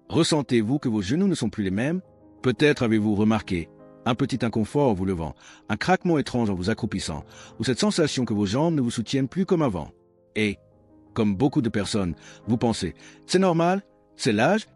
Ressentez-vous que vos genoux ne sont plus les mêmes? Peut-être avez-vous remarqué un petit inconfort en vous levant, un craquement étrange en vous accroupissant, ou cette sensation que vos jambes ne vous soutiennent plus comme avant. Et, comme beaucoup de personnes, vous pensez « c'est normal, c'est l'âge ».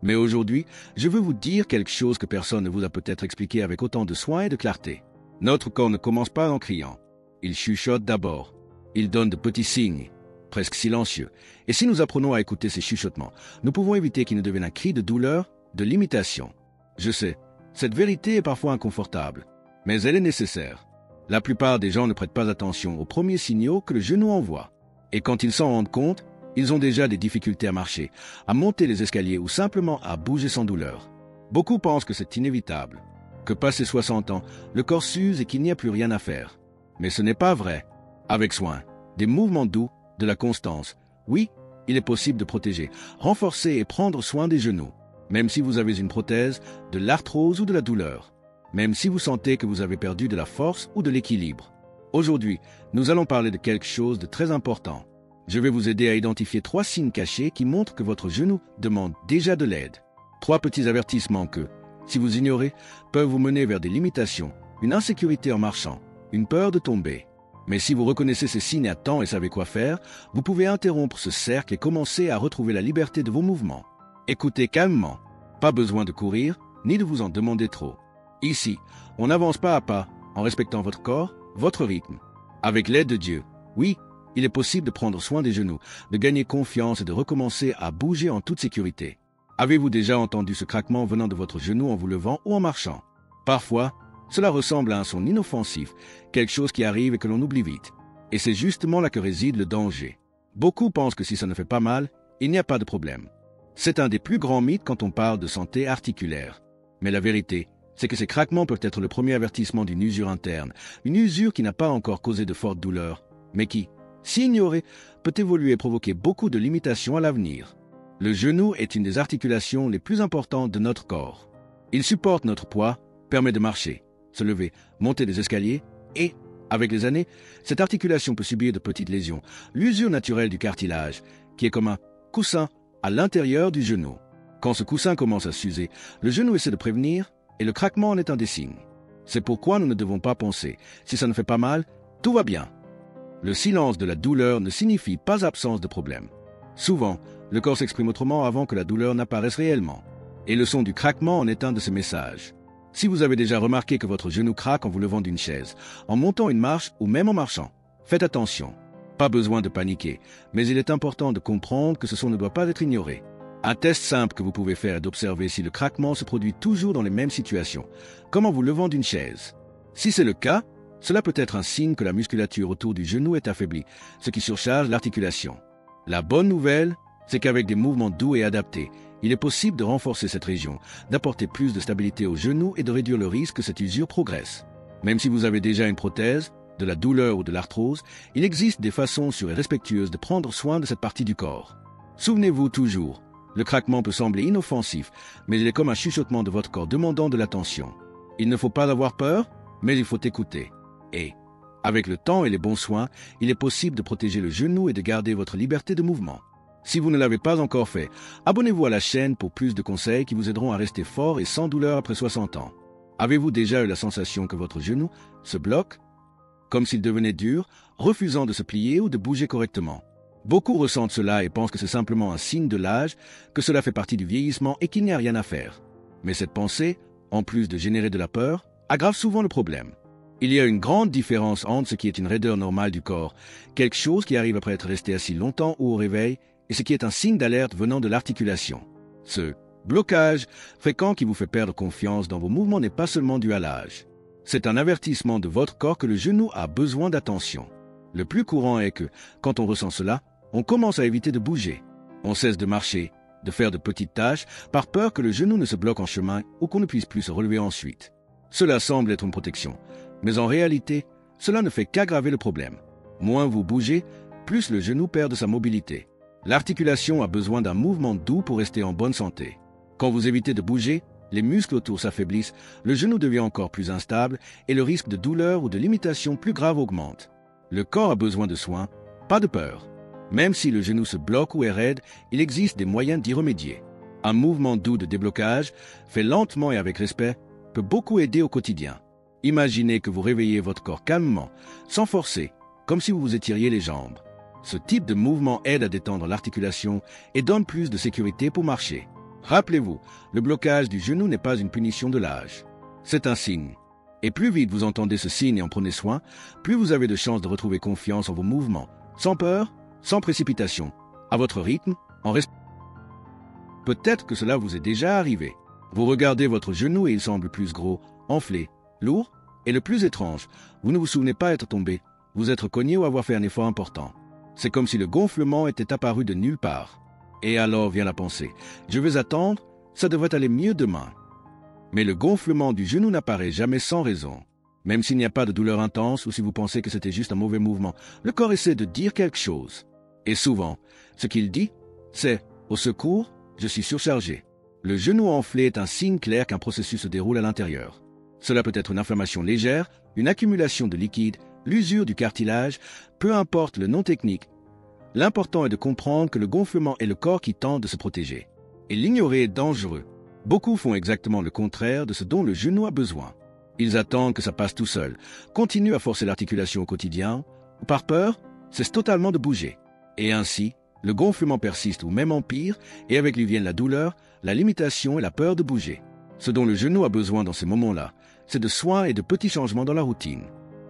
Mais aujourd'hui, je veux vous dire quelque chose que personne ne vous a peut-être expliqué avec autant de soin et de clarté. Notre corps ne commence pas en criant. Il chuchote d'abord. Il donne de petits signes, presque silencieux. Et si nous apprenons à écouter ces chuchotements, nous pouvons éviter qu'ils ne deviennent un cri de douleur, de limitation. Je sais, cette vérité est parfois inconfortable, mais elle est nécessaire. La plupart des gens ne prêtent pas attention aux premiers signaux que le genou envoie. Et quand ils s'en rendent compte, ils ont déjà des difficultés à marcher, à monter les escaliers ou simplement à bouger sans douleur. Beaucoup pensent que c'est inévitable, que passé 60 ans, le corps s'use et qu'il n'y a plus rien à faire. Mais ce n'est pas vrai. Avec soin, des mouvements doux, de la constance, oui, il est possible de protéger, renforcer et prendre soin des genoux, même si vous avez une prothèse, de l'arthrose ou de la douleur, même si vous sentez que vous avez perdu de la force ou de l'équilibre. Aujourd'hui, nous allons parler de quelque chose de très important. Je vais vous aider à identifier 3 signes cachés qui montrent que votre genou demande déjà de l'aide. 3 petits avertissements que, si vous ignorez, peuvent vous mener vers des limitations, une insécurité en marchant, une peur de tomber. Mais si vous reconnaissez ces signes à temps et savez quoi faire, vous pouvez interrompre ce cercle et commencer à retrouver la liberté de vos mouvements. Écoutez calmement. Pas besoin de courir, ni de vous en demander trop. Ici, on avance pas à pas, en respectant votre corps, votre rythme. Avec l'aide de Dieu, oui, il est possible de prendre soin des genoux, de gagner confiance et de recommencer à bouger en toute sécurité. Avez-vous déjà entendu ce craquement venant de votre genou en vous levant ou en marchant? Parfois, cela ressemble à un son inoffensif, quelque chose qui arrive et que l'on oublie vite. Et c'est justement là que réside le danger. Beaucoup pensent que si ça ne fait pas mal, il n'y a pas de problème. C'est un des plus grands mythes quand on parle de santé articulaire. Mais la vérité, c'est que ces craquements peuvent être le premier avertissement d'une usure interne, une usure qui n'a pas encore causé de fortes douleurs, mais qui, si ignorée, peut évoluer et provoquer beaucoup de limitations à l'avenir. Le genou est une des articulations les plus importantes de notre corps. Il supporte notre poids, permet de marcher, se lever, monter des escaliers et, avec les années, cette articulation peut subir de petites lésions, l'usure naturelle du cartilage, qui est comme un coussin à l'intérieur du genou. Quand ce coussin commence à s'user, le genou essaie de prévenir et le craquement en est un des signes. C'est pourquoi nous ne devons pas penser, si ça ne fait pas mal, tout va bien. Le silence de la douleur ne signifie pas absence de problème. Souvent, le corps s'exprime autrement avant que la douleur n'apparaisse réellement. Et le son du craquement en est un de ces messages. Si vous avez déjà remarqué que votre genou craque en vous levant d'une chaise, en montant une marche ou même en marchant, faites attention. Pas besoin de paniquer, mais il est important de comprendre que ce son ne doit pas être ignoré. Un test simple que vous pouvez faire est d'observer si le craquement se produit toujours dans les mêmes situations, comme en vous levant d'une chaise. Si c'est le cas, cela peut être un signe que la musculature autour du genou est affaiblie, ce qui surcharge l'articulation. La bonne nouvelle, c'est qu'avec des mouvements doux et adaptés, il est possible de renforcer cette région, d'apporter plus de stabilité au genou et de réduire le risque que cette usure progresse. Même si vous avez déjà une prothèse, de la douleur ou de l'arthrose, il existe des façons sûres et respectueuses de prendre soin de cette partie du corps. Souvenez-vous toujours, le craquement peut sembler inoffensif, mais il est comme un chuchotement de votre corps demandant de l'attention. Il ne faut pas avoir peur, mais il faut écouter. Et, avec le temps et les bons soins, il est possible de protéger le genou et de garder votre liberté de mouvement. Si vous ne l'avez pas encore fait, abonnez-vous à la chaîne pour plus de conseils qui vous aideront à rester fort et sans douleur après 60 ans. Avez-vous déjà eu la sensation que votre genou se bloque, comme s'il devenait dur, refusant de se plier ou de bouger correctement? Beaucoup ressentent cela et pensent que c'est simplement un signe de l'âge, que cela fait partie du vieillissement et qu'il n'y a rien à faire. Mais cette pensée, en plus de générer de la peur, aggrave souvent le problème. Il y a une grande différence entre ce qui est une raideur normale du corps, quelque chose qui arrive après être resté assis longtemps ou au réveil, et ce qui est un signe d'alerte venant de l'articulation. Ce blocage fréquent qui vous fait perdre confiance dans vos mouvements n'est pas seulement dû à l'âge. C'est un avertissement de votre corps que le genou a besoin d'attention. Le plus courant est que, quand on ressent cela, on commence à éviter de bouger. On cesse de marcher, de faire de petites tâches, par peur que le genou ne se bloque en chemin ou qu'on ne puisse plus se relever ensuite. Cela semble être une protection, mais en réalité, cela ne fait qu'aggraver le problème. Moins vous bougez, plus le genou perd de sa mobilité. L'articulation a besoin d'un mouvement doux pour rester en bonne santé. Quand vous évitez de bouger, les muscles autour s'affaiblissent, le genou devient encore plus instable et le risque de douleur ou de limitation plus grave augmente. Le corps a besoin de soins, pas de peur. Même si le genou se bloque ou est raide, il existe des moyens d'y remédier. Un mouvement doux de déblocage, fait lentement et avec respect, peut beaucoup aider au quotidien. Imaginez que vous réveillez votre corps calmement, sans forcer, comme si vous vous étiriez les jambes. Ce type de mouvement aide à détendre l'articulation et donne plus de sécurité pour marcher. Rappelez-vous, le blocage du genou n'est pas une punition de l'âge. C'est un signe. Et plus vite vous entendez ce signe et en prenez soin, plus vous avez de chances de retrouver confiance en vos mouvements, sans peur, sans précipitation, à votre rythme, en respect. Peut-être que cela vous est déjà arrivé. Vous regardez votre genou et il semble plus gros, enflé, lourd, et le plus étrange, vous ne vous souvenez pas être tombé, vous être cogné ou avoir fait un effort important. C'est comme si le gonflement était apparu de nulle part. Et alors vient la pensée, je vais attendre, ça devrait aller mieux demain. Mais le gonflement du genou n'apparaît jamais sans raison. Même s'il n'y a pas de douleur intense ou si vous pensez que c'était juste un mauvais mouvement, le corps essaie de dire quelque chose. Et souvent, ce qu'il dit, c'est « au secours, je suis surchargé ». Le genou enflé est un signe clair qu'un processus se déroule à l'intérieur. Cela peut être une inflammation légère, une accumulation de liquide, l'usure du cartilage, peu importe le nom technique. L'important est de comprendre que le gonflement est le corps qui tente de se protéger. Et l'ignorer est dangereux. Beaucoup font exactement le contraire de ce dont le genou a besoin. Ils attendent que ça passe tout seul, continuent à forcer l'articulation au quotidien, ou par peur, cessent totalement de bouger. Et ainsi, le gonflement persiste ou même empire, et avec lui viennent la douleur, la limitation et la peur de bouger. Ce dont le genou a besoin dans ces moments-là, c'est de soins et de petits changements dans la routine.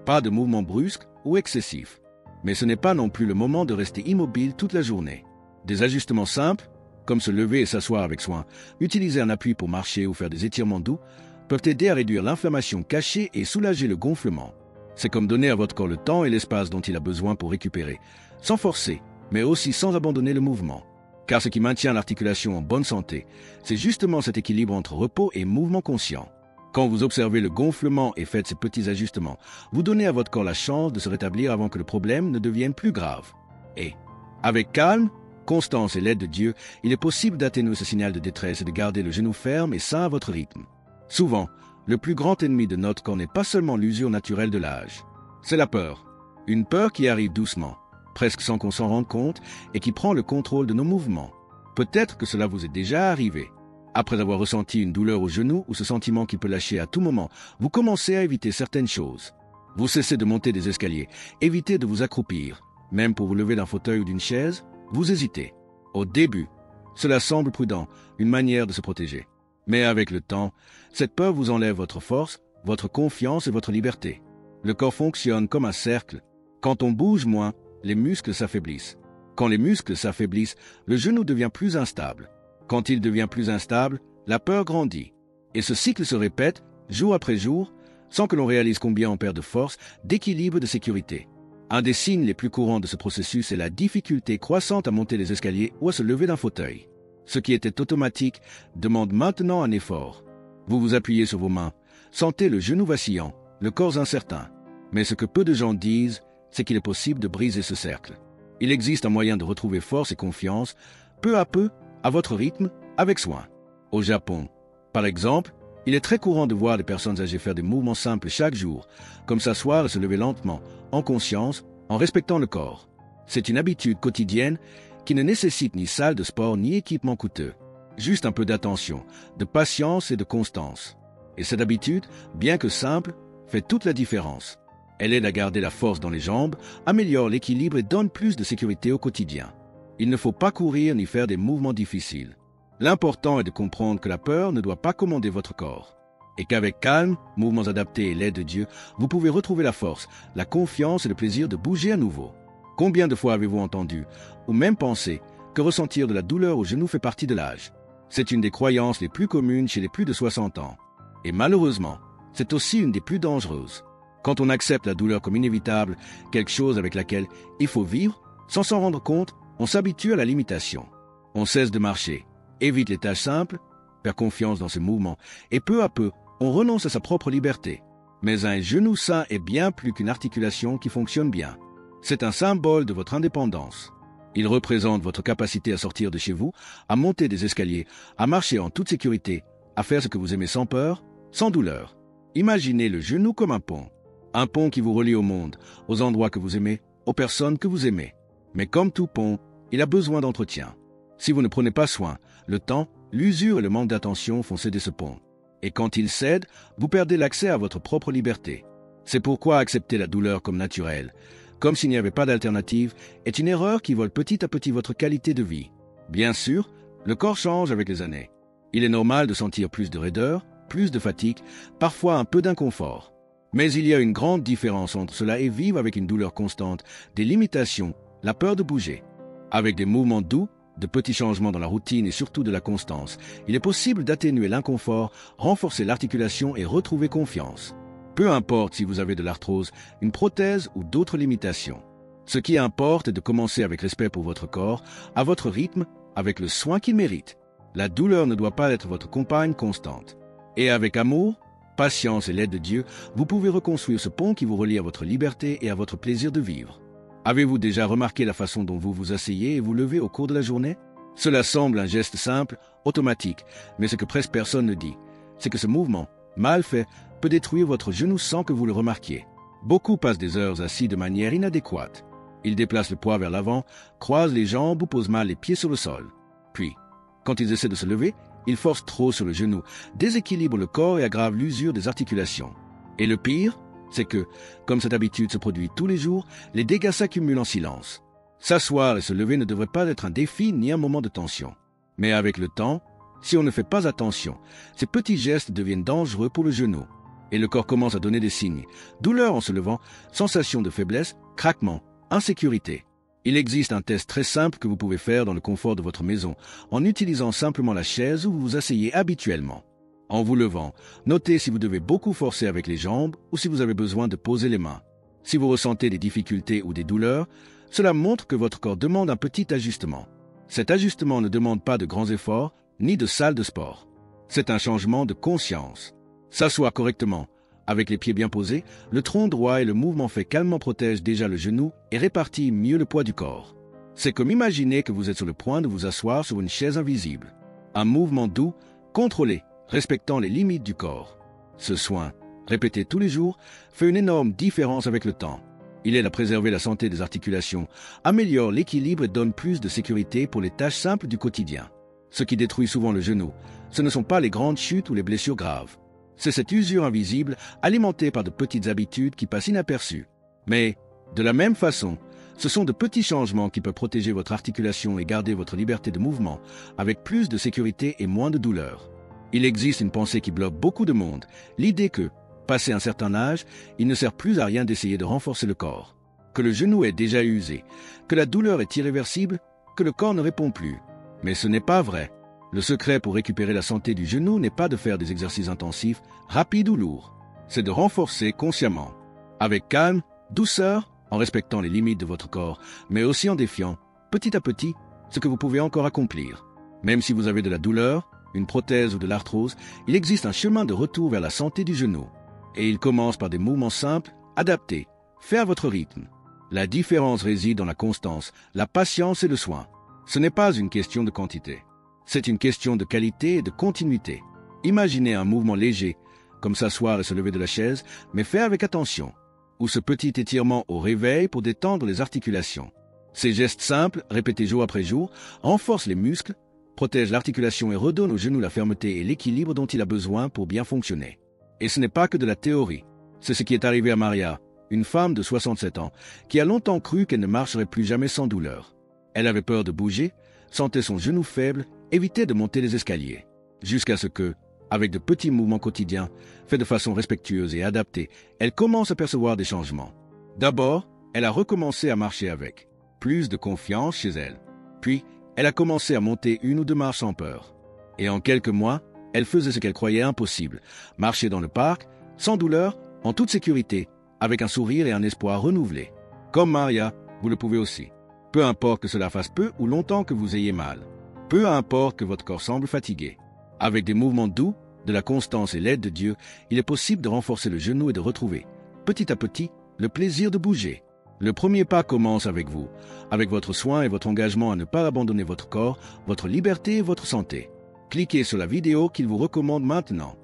Pas de mouvements brusques ou excessifs. Mais ce n'est pas non plus le moment de rester immobile toute la journée. Des ajustements simples, comme se lever et s'asseoir avec soin, utiliser un appui pour marcher ou faire des étirements doux, peuvent aider à réduire l'inflammation cachée et soulager le gonflement. C'est comme donner à votre corps le temps et l'espace dont il a besoin pour récupérer, sans forcer, mais aussi sans abandonner le mouvement. Car ce qui maintient l'articulation en bonne santé, c'est justement cet équilibre entre repos et mouvement conscient. Quand vous observez le gonflement et faites ces petits ajustements, vous donnez à votre corps la chance de se rétablir avant que le problème ne devienne plus grave. Et, avec calme, constance et l'aide de Dieu, il est possible d'atténuer ce signal de détresse et de garder le genou ferme et sain à votre rythme. Souvent, le plus grand ennemi de notre corps n'est pas seulement l'usure naturelle de l'âge. C'est la peur. Une peur qui arrive doucement, presque sans qu'on s'en rende compte, et qui prend le contrôle de nos mouvements. Peut-être que cela vous est déjà arrivé. Après avoir ressenti une douleur au genou ou ce sentiment qui peut lâcher à tout moment, vous commencez à éviter certaines choses. Vous cessez de monter des escaliers, évitez de vous accroupir. Même pour vous lever d'un fauteuil ou d'une chaise, vous hésitez. Au début, cela semble prudent, une manière de se protéger. Mais avec le temps, cette peur vous enlève votre force, votre confiance et votre liberté. Le corps fonctionne comme un cercle. Quand on bouge moins, les muscles s'affaiblissent. Quand les muscles s'affaiblissent, le genou devient plus instable. Quand il devient plus instable, la peur grandit. Et ce cycle se répète, jour après jour, sans que l'on réalise combien on perd de force, d'équilibre, de sécurité. Un des signes les plus courants de ce processus est la difficulté croissante à monter les escaliers ou à se lever d'un fauteuil. Ce qui était automatique demande maintenant un effort. Vous vous appuyez sur vos mains, sentez le genou vacillant, le corps incertain. Mais ce que peu de gens disent, c'est qu'il est possible de briser ce cercle. Il existe un moyen de retrouver force et confiance, peu à peu, à votre rythme, avec soin. Au Japon, par exemple, il est très courant de voir des personnes âgées faire des mouvements simples chaque jour, comme s'asseoir et se lever lentement, en conscience, en respectant le corps. C'est une habitude quotidienne qui ne nécessite ni salle de sport ni équipement coûteux. Juste un peu d'attention, de patience et de constance. Et cette habitude, bien que simple, fait toute la différence. Elle aide à garder la force dans les jambes, améliore l'équilibre et donne plus de sécurité au quotidien. Il ne faut pas courir ni faire des mouvements difficiles. L'important est de comprendre que la peur ne doit pas commander votre corps. Et qu'avec calme, mouvements adaptés et l'aide de Dieu, vous pouvez retrouver la force, la confiance et le plaisir de bouger à nouveau. Combien de fois avez-vous entendu, ou même pensé, que ressentir de la douleur au genou fait partie de l'âge? C'est une des croyances les plus communes chez les plus de 60 ans. Et malheureusement, c'est aussi une des plus dangereuses. Quand on accepte la douleur comme inévitable, quelque chose avec laquelle il faut vivre, sans s'en rendre compte, on s'habitue à la limitation. On cesse de marcher, évite les tâches simples, perd confiance dans ses mouvements, et peu à peu, on renonce à sa propre liberté. Mais un genou sain est bien plus qu'une articulation qui fonctionne bien. C'est un symbole de votre indépendance. Il représente votre capacité à sortir de chez vous, à monter des escaliers, à marcher en toute sécurité, à faire ce que vous aimez sans peur, sans douleur. Imaginez le genou comme un pont. Un pont qui vous relie au monde, aux endroits que vous aimez, aux personnes que vous aimez. Mais comme tout pont, il a besoin d'entretien. Si vous ne prenez pas soin, le temps, l'usure et le manque d'attention font céder ce pont. Et quand il cède, vous perdez l'accès à votre propre liberté. C'est pourquoi accepter la douleur comme naturelle, comme s'il n'y avait pas d'alternative, est une erreur qui vole petit à petit votre qualité de vie. Bien sûr, le corps change avec les années. Il est normal de sentir plus de raideur, plus de fatigue, parfois un peu d'inconfort. Mais il y a une grande différence entre cela et vivre avec une douleur constante, des limitations, la peur de bouger. Avec des mouvements doux, de petits changements dans la routine et surtout de la constance, il est possible d'atténuer l'inconfort, renforcer l'articulation et retrouver confiance. Peu importe si vous avez de l'arthrose, une prothèse ou d'autres limitations. Ce qui importe est de commencer avec respect pour votre corps, à votre rythme, avec le soin qu'il mérite. La douleur ne doit pas être votre compagne constante. Et avec amour, patience et l'aide de Dieu, vous pouvez reconstruire ce pont qui vous relie à votre liberté et à votre plaisir de vivre. Avez-vous déjà remarqué la façon dont vous vous asseyez et vous levez au cours de la journée? Cela semble un geste simple, automatique, mais ce que presque personne ne dit, c'est que ce mouvement, mal fait, peut détruire votre genou sans que vous le remarquiez. Beaucoup passent des heures assis de manière inadéquate. Ils déplacent le poids vers l'avant, croisent les jambes ou posent mal les pieds sur le sol. Puis, quand ils essaient de se lever, ils forcent trop sur le genou, déséquilibrent le corps et aggravent l'usure des articulations. Et le pire, c'est que, comme cette habitude se produit tous les jours, les dégâts s'accumulent en silence. S'asseoir et se lever ne devrait pas être un défi ni un moment de tension. Mais avec le temps, si on ne fait pas attention, ces petits gestes deviennent dangereux pour le genou. Et le corps commence à donner des signes. Douleur en se levant, sensation de faiblesse, craquement, insécurité. Il existe un test très simple que vous pouvez faire dans le confort de votre maison, en utilisant simplement la chaise où vous vous asseyez habituellement. En vous levant, notez si vous devez beaucoup forcer avec les jambes ou si vous avez besoin de poser les mains. Si vous ressentez des difficultés ou des douleurs, cela montre que votre corps demande un petit ajustement. Cet ajustement ne demande pas de grands efforts ni de salle de sport. C'est un changement de conscience. S'asseoir correctement, avec les pieds bien posés, le tronc droit et le mouvement fait calmement protègent déjà le genou et répartit mieux le poids du corps. C'est comme imaginer que vous êtes sur le point de vous asseoir sur une chaise invisible. Un mouvement doux, contrôlé, respectant les limites du corps. Ce soin, répété tous les jours, fait une énorme différence avec le temps. Il aide à préserver la santé des articulations, améliore l'équilibre et donne plus de sécurité pour les tâches simples du quotidien. Ce qui détruit souvent le genou, ce ne sont pas les grandes chutes ou les blessures graves. C'est cette usure invisible, alimentée par de petites habitudes qui passent inaperçues. Mais, de la même façon, ce sont de petits changements qui peuvent protéger votre articulation et garder votre liberté de mouvement, avec plus de sécurité et moins de douleur. Il existe une pensée qui bloque beaucoup de monde, l'idée que, passé un certain âge, il ne sert plus à rien d'essayer de renforcer le corps, que le genou est déjà usé, que la douleur est irréversible, que le corps ne répond plus. Mais ce n'est pas vrai. Le secret pour récupérer la santé du genou n'est pas de faire des exercices intensifs, rapides ou lourds. C'est de renforcer consciemment, avec calme, douceur, en respectant les limites de votre corps, mais aussi en défiant, petit à petit, ce que vous pouvez encore accomplir. Même si vous avez de la douleur, une prothèse ou de l'arthrose, il existe un chemin de retour vers la santé du genou. Et il commence par des mouvements simples, adaptés, faits à votre rythme. La différence réside dans la constance, la patience et le soin. Ce n'est pas une question de quantité. C'est une question de qualité et de continuité. Imaginez un mouvement léger, comme s'asseoir et se lever de la chaise, mais fait avec attention, ou ce petit étirement au réveil pour détendre les articulations. Ces gestes simples, répétés jour après jour, renforcent les muscles, protègent l'articulation et redonnent au genou la fermeté et l'équilibre dont il a besoin pour bien fonctionner. Et ce n'est pas que de la théorie. C'est ce qui est arrivé à Maria, une femme de 67 ans, qui a longtemps cru qu'elle ne marcherait plus jamais sans douleur. Elle avait peur de bouger, sentait son genou faible, évitait de monter les escaliers. Jusqu'à ce que, avec de petits mouvements quotidiens, faits de façon respectueuse et adaptée, elle commence à percevoir des changements. D'abord, elle a recommencé à marcher avec plus de confiance chez elle. Puis, elle a commencé à monter 1 ou 2 marches sans peur. Et en quelques mois, elle faisait ce qu'elle croyait impossible, marcher dans le parc, sans douleur, en toute sécurité, avec un sourire et un espoir renouvelés. Comme Maria, vous le pouvez aussi. Peu importe que cela fasse peu ou longtemps que vous ayez mal. Peu importe que votre corps semble fatigué. Avec des mouvements doux, de la constance et l'aide de Dieu, il est possible de renforcer le genou et de retrouver, petit à petit, le plaisir de bouger. Le premier pas commence avec vous, avec votre soin et votre engagement à ne pas abandonner votre corps, votre liberté et votre santé. Cliquez sur la vidéo qu'il vous recommande maintenant.